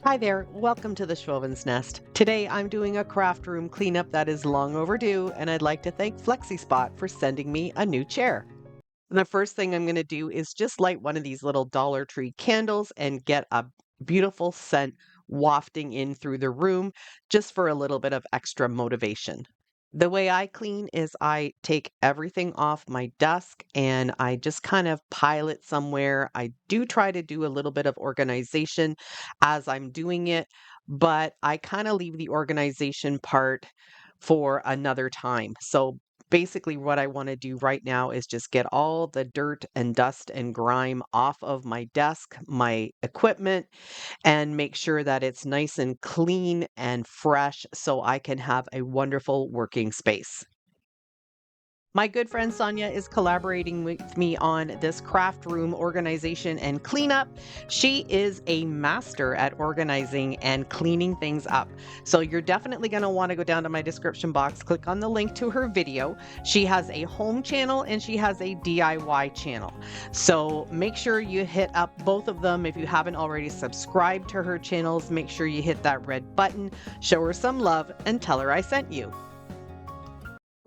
Hi there, welcome to the Schwowin's Nest. Today I'm doing a craft room cleanup that is long overdue, and I'd like to thank Flexispot for sending me a new chair. The first thing I'm going to do is just light one of these little Dollar Tree candles and get a beautiful scent wafting in through the room just for a little bit of extra motivation. The way I clean is I take everything off my desk and I just kind of pile it somewhere. I do try to do a little bit of organization as I'm doing it, but I kind of leave the organization part for another time. So basically, what I want to do right now is just get all the dirt and dust and grime off of my desk, my equipment, and make sure that it's nice and clean and fresh so I can have a wonderful working space. My good friend Sonia is collaborating with me on this craft room organization and cleanup. She is a master at organizing and cleaning things up. So you're definitely going to want to go down to my description box, click on the link to her video. She has a home channel and she has a DIY channel. So make sure you hit up both of them. If you haven't already subscribed to her channels, make sure you hit that red button, show her some love, and tell her I sent you.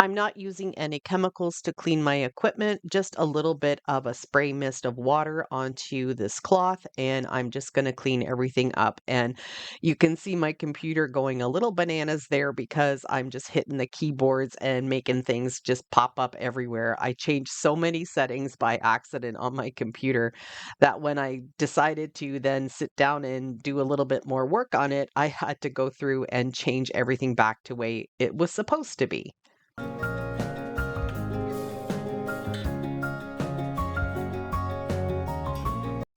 I'm not using any chemicals to clean my equipment, just a little bit of a spray mist of water onto this cloth, and I'm just going to clean everything up. And you can see my computer going a little bananas there because I'm just hitting the keyboards and making things just pop up everywhere. I changed so many settings by accident on my computer that when I decided to then sit down and do a little bit more work on it, I had to go through and change everything back to way it was supposed to be.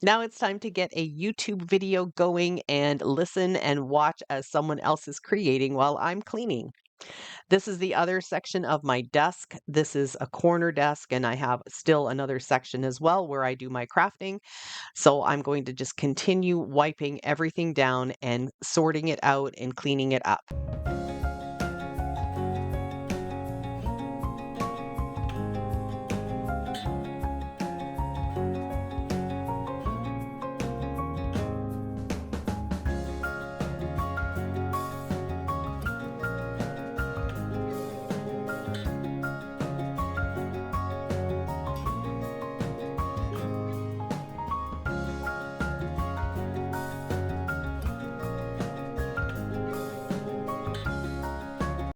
Now it's time to get a YouTube video going and listen and watch as someone else is creating while I'm cleaning. This is the other section of my desk. This is a corner desk, and I have still another section as well where I do my crafting. So I'm going to just continue wiping everything down and sorting it out and cleaning it up.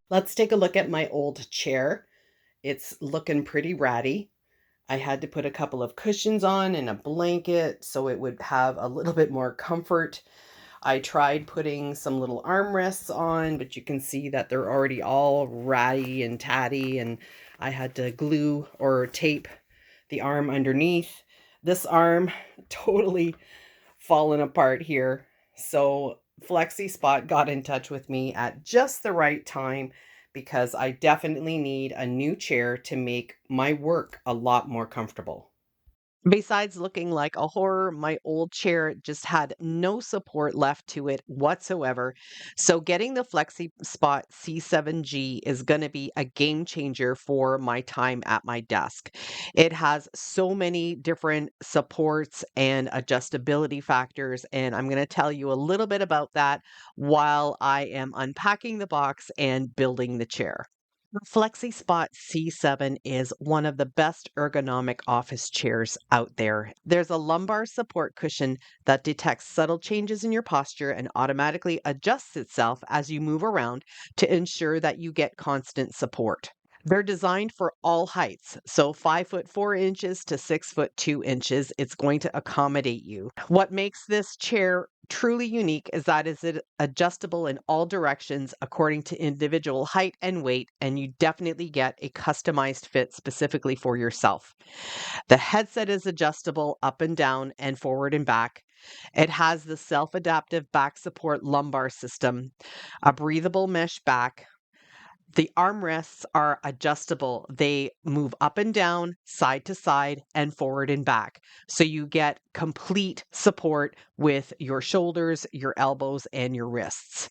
Let's take a look at my old chair. It's looking pretty ratty. I had to put a couple of cushions on and a blanket so it would have a little bit more comfort. I tried putting some little armrests on, but you can see that they're already all ratty and tatty, and I had to glue or tape the arm underneath. This arm totally fallen apart here. So Flexispot got in touch with me at just the right time because I definitely need a new chair to make my work a lot more comfortable. Besides looking like a horror, my old chair just had no support left to it whatsoever. So getting the FlexiSpot C7G is going to be a game changer for my time at my desk. It has so many different supports and adjustability factors, and I'm going to tell you a little bit about that while I am unpacking the box and building the chair. The FlexiSpot C7 is one of the best ergonomic office chairs out there. There's a lumbar support cushion that detects subtle changes in your posture and automatically adjusts itself as you move around to ensure that you get constant support. They're designed for all heights, so 5'4" to 6'2". It's going to accommodate you. What makes this chair truly unique is that is it adjustable in all directions according to individual height and weight, and you definitely get a customized fit specifically for yourself. The headset is adjustable up and down and forward and back. It has the self-adaptive back support lumbar system, a breathable mesh back. The armrests are adjustable. They move up and down, side to side, and forward and back. So you get complete support with your shoulders, your elbows, and your wrists.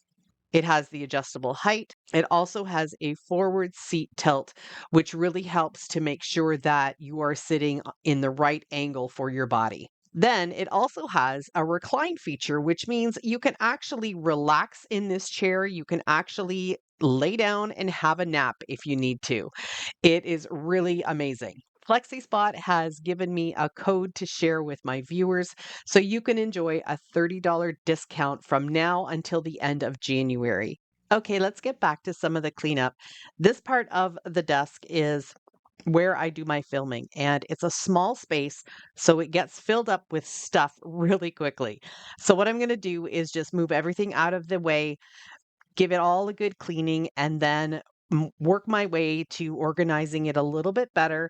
It has the adjustable height. It also has a forward seat tilt, which really helps to make sure that you are sitting in the right angle for your body. Then it also has a recline feature, which means you can actually relax in this chair. You can actually lay down and have a nap if you need to. It is really amazing. Flexispot has given me a code to share with my viewers, so you can enjoy a $30 discount from now until the end of January. Okay, let's get back to some of the cleanup. This part of the desk is where I do my filming, and it's a small space, so it gets filled up with stuff really quickly. So, what I'm going to do is just move everything out of the way, give it all a good cleaning, and then work my way to organizing it a little bit better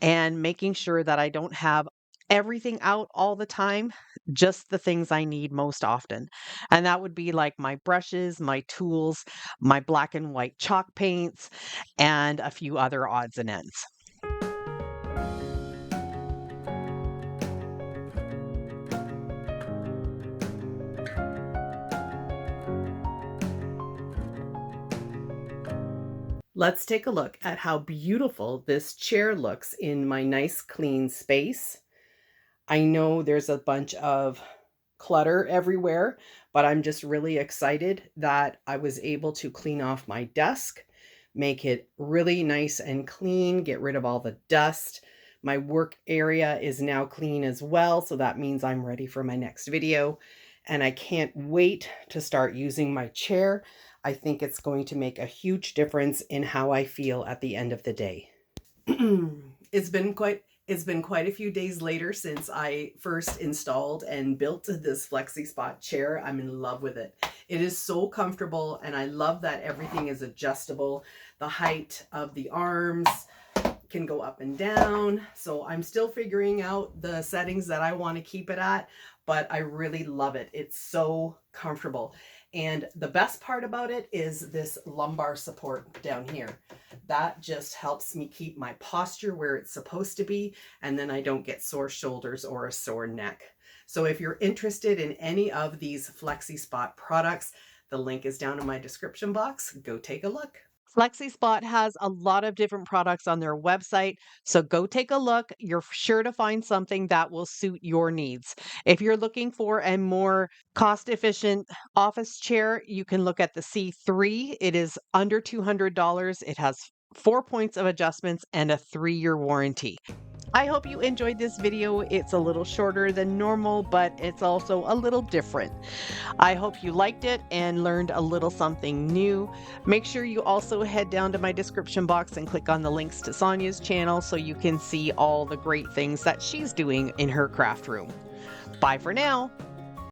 and making sure that I don't have everything out all the time, just the things I need most often. And that would be like my brushes, my tools, my black and white chalk paints, and a few other odds and ends. Let's take a look at how beautiful this chair looks in my nice clean space. I know there's a bunch of clutter everywhere, but I'm just really excited that I was able to clean off my desk, make it really nice and clean, get rid of all the dust. My work area is now clean as well, so that means I'm ready for my next video. And I can't wait to start using my chair. I think it's going to make a huge difference in how I feel at the end of the day. It's been quite a few days later since I first installed and built this Flexispot chair. I'm in love with it. It is so comfortable, and I love that everything is adjustable. The height of the arms can go up and down. So I'm still figuring out the settings that I want to keep it at, but I really love it. It's so comfortable. And the best part about it is this lumbar support down here. That just helps me keep my posture where it's supposed to be, and then I don't get sore shoulders or a sore neck. So if you're interested in any of these Flexispot products, the link is down in my description box. Go take a look. Flexispot has a lot of different products on their website, so go take a look. You're sure to find something that will suit your needs. If you're looking for a more cost-efficient office chair, you can look at the C3. It is under $200. It has 4 points of adjustments and a 3-year warranty. I hope you enjoyed this video. It's a little shorter than normal, but it's also a little different. I hope you liked it and learned a little something new. Make sure you also head down to my description box and click on the links to Sonia's channel so you can see all the great things that she's doing in her craft room. Bye for now.